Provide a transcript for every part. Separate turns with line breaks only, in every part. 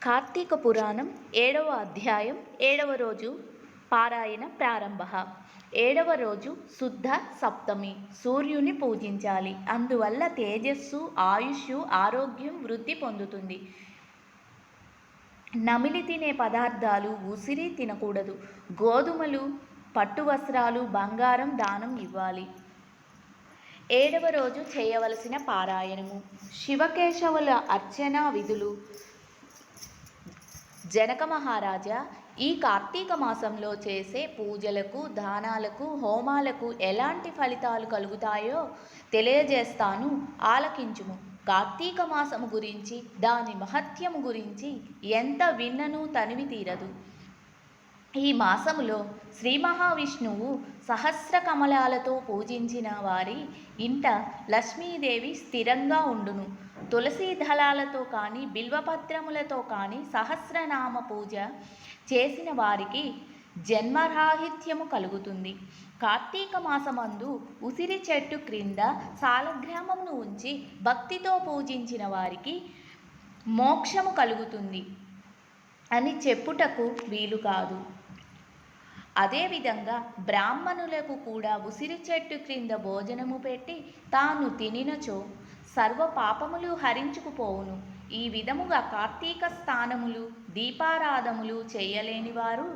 కార్తీక పురాణం 7వ అధ్యాయం 7వ రోజు పారాయణ ప్రారంభ. 7వ రోజు శుద్ధ సప్తమి. సూర్యుని పూజించాలి. అందువల్ల తేజస్సు, ఆయుష్, ఆరోగ్యం వృద్ధి పొందుతుంది. నమిలి తినే పదార్థాలు ఉసిరి తినకూడదు. గోధుమలు, పట్టు వస్త్రాలు, బంగారం దానం ఇవ్వాలి. 7వ రోజు చేయవలసిన పారాయణము. శివకేశవుల అర్చనా విధులు. జనక మహారాజా, ఈ కార్తీక మాసంలో చేసే పూజలకు, దానాలకు, హోమాలకు ఎలాంటి ఫలితాలు కలుగుతాయో తెలియజేస్తాను, ఆలకించుము. కార్తీక మాసము గురించి, దాని మహత్యము గురించి ఎంత విన్ననూ తనివి తీరదు. ఈ మాసములో శ్రీ మహావిష్ణువు సహస్ర కమలాలతో పూజించిన వారి ఇంట లక్ష్మీదేవి స్థిరంగా ఉండును. తులసీ దళాలతో కానీ, బిల్వపత్రములతో కానీ సహస్రనామ పూజ చేసిన వారికి జన్మరాహిత్యము కలుగుతుంది. కార్తీక మాసమందు ఉసిరి చెట్టు క్రింద సాలగ్రామమును ఉంచి భక్తితో పూజించిన వారికి మోక్షము కలుగుతుంది అని చెప్పుటకు వీలు కాదు. అదేవిధంగా బ్రాహ్మణులకు కూడా ఉసిరి చెట్టు క్రింద భోజనము పెట్టి తాను తినినచో సర్వ పాపములు హరించుకుపోవును. ఈ విధముగా కార్తీక స్నానములు, దీపారాధములు చేయలేని వారు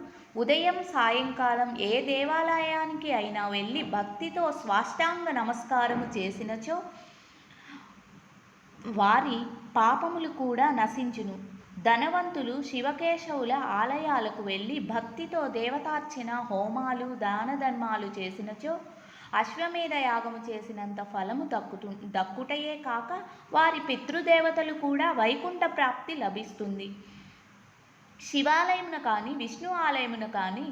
ఉదయం సాయంకాలం ఏ దేవాలయానికి అయినా వెళ్ళి భక్తితో స్వాష్టాంగ నమస్కారము చేసినచో వారి పాపములు కూడా నశించును. ధనవంతులు శివకేశవుల ఆలయాలకు వెళ్ళి భక్తితో దేవతార్చన, హోమాలు, దాన ధర్మాలు చేసినచో అశ్వమేధ యాగము చేసినంత ఫలము దక్కుటయే కాక వారి పితృదేవతలు కూడా వైకుంఠ ప్రాప్తి లభిస్తుంది. శివాలయమున కానీ, విష్ణు ఆలయమున కానీ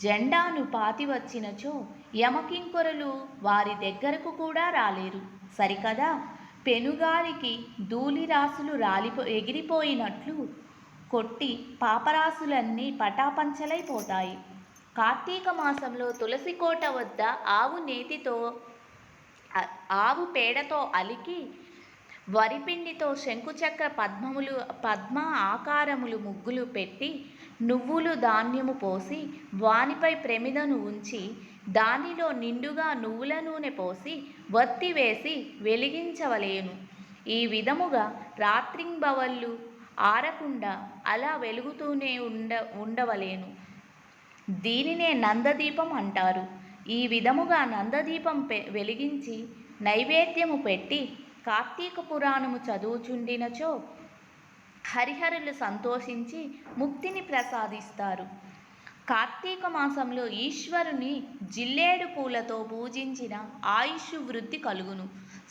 జెండాను పాతి వచ్చినచో యమకింకరులు వారి దగ్గరకు కూడా రాలేరు. సరికదా, పెనుగాలికి ధూళిరాసులు ఎగిరిపోయినట్లు కొట్టి పాపరాసులన్నీ పటాపంచలైపోతాయి. కార్తీక మాసంలో తులసి కోట వద్ద ఆవు పేడతో అలికి వరిపిండితో శంకుచక్ర పద్మ ఆకారములు ముగ్గులు పెట్టి నువ్వులు, ధాన్యము పోసి వానిపై ప్రమిదను ఉంచి దానిలో నిండుగా నువ్వుల నూనె పోసి వత్తి వేసి వెలిగించవలేను. ఈ విధముగా రాత్రింబవళ్ళు ఆరకుండా అలా వెలుగుతూనే ఉండవలేను. దీనినే నందదీపం అంటారు. ఈ విధముగా నందదీపం వెలిగించి నైవేద్యము పెట్టి కార్తీక పురాణము చదువుచుండినచో హరిహరులు సంతోషించి ముక్తిని ప్రసాదిస్తారు. కార్తీక మాసంలో ఈశ్వరుని జిల్లేడు పూలతో పూజించిన ఆయుష్ వృద్ధి కలుగును.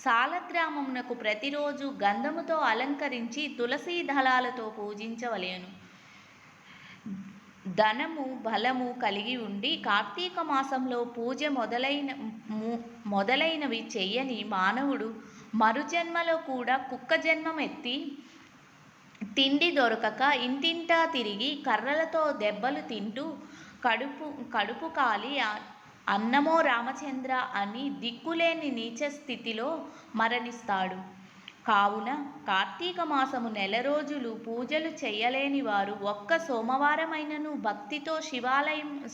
సాలగ్రామమునకు ప్రతిరోజు గంధముతో అలంకరించి తులసీ దళాలతో పూజించవలెను. ధనము, బలము కలిగి ఉండి కార్తీక మాసంలో పూజ మొదలైనవి చెయ్యని మానవుడు మరుజన్మలో కూడా కుక్క జన్మం ఎత్తి తిండి దొరకక ఇంటింటా తిరిగి కర్రలతో దెబ్బలు తింటూ కడుపు కాలి అన్నమో రామచంద్ర అని దిక్కులేని నీచ స్థితిలో మరణిస్తాడు. కావున కార్తీక మాసము 1 రోజులు పూజలు చేయలేని వారు ఒక్క సోమవారమైనను భక్తితో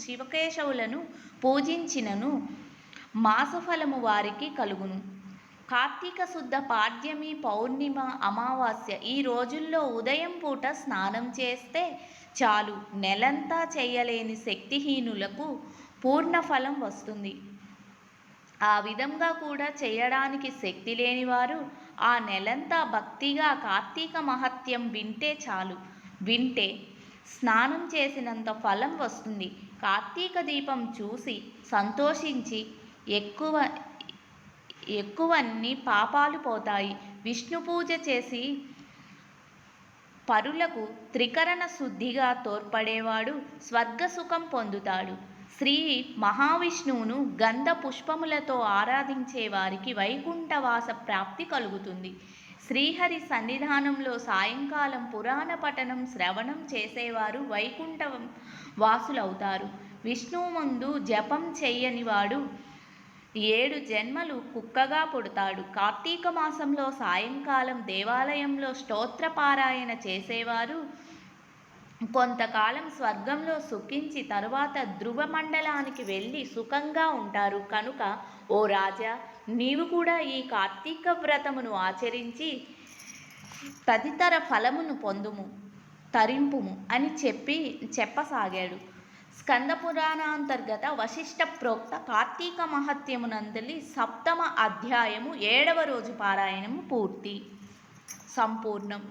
శివకేశవులను పూజించినను మాసఫలము వారికి కలుగును. కార్తీక శుద్ధ పాడ్యమి, పౌర్ణిమ, అమావాస్య ఈ రోజుల్లో ఉదయం పూట స్నానం చేస్తే చాలు. నెలంతా చేయలేని శక్తిహీనులకు పూర్ణ ఫలం వస్తుంది. ఆ విధంగా కూడా చేయడానికి శక్తి లేనివారు ఆ నెలంతా భక్తిగా కార్తీక మహత్యం వింటే చాలు. వింటే స్నానం చేసినంత ఫలం వస్తుంది. కార్తీక దీపం చూసి సంతోషించి ఎక్కువన్ని పాపాలు పోతాయి. విష్ణు పూజ చేసి పరులకు త్రికరణ శుద్ధిగా తోడ్పడేవాడు స్వర్గసుఖం పొందుతాడు. శ్రీ మహావిష్ణువును గంధ పుష్పములతో ఆరాధించే వారికి వైకుంఠవాస ప్రాప్తి కలుగుతుంది. శ్రీహరి సన్నిధానంలో సాయంకాలం పురాణ పఠనం, శ్రవణం చేసేవారు వైకుంఠ వాసులవుతారు. విష్ణువు ముందు జపం చెయ్యనివాడు 7 జన్మలు కుక్కగా పుడతాడు. కార్తీక మాసంలో సాయంకాలం దేవాలయంలో స్తోత్రపారాయణ చేసేవారు కొంతకాలం స్వర్గంలో సుఖించి తరువాత ధ్రువ మండలానికి వెళ్ళి సుఖంగా ఉంటారు. కనుక ఓ రాజా, నీవు కూడా ఈ కార్తీక వ్రతమును ఆచరించి తదితర ఫలమును పొందుము, తరింపుము అని చెప్పసాగాడు. స్కంద పురాణాంతర్గత వశిష్ఠ ప్రోక్త కార్తీక మహత్యమునందలి 7వ అధ్యాయము 7వ రోజు పారాయణము పూర్తి సంపూర్ణం.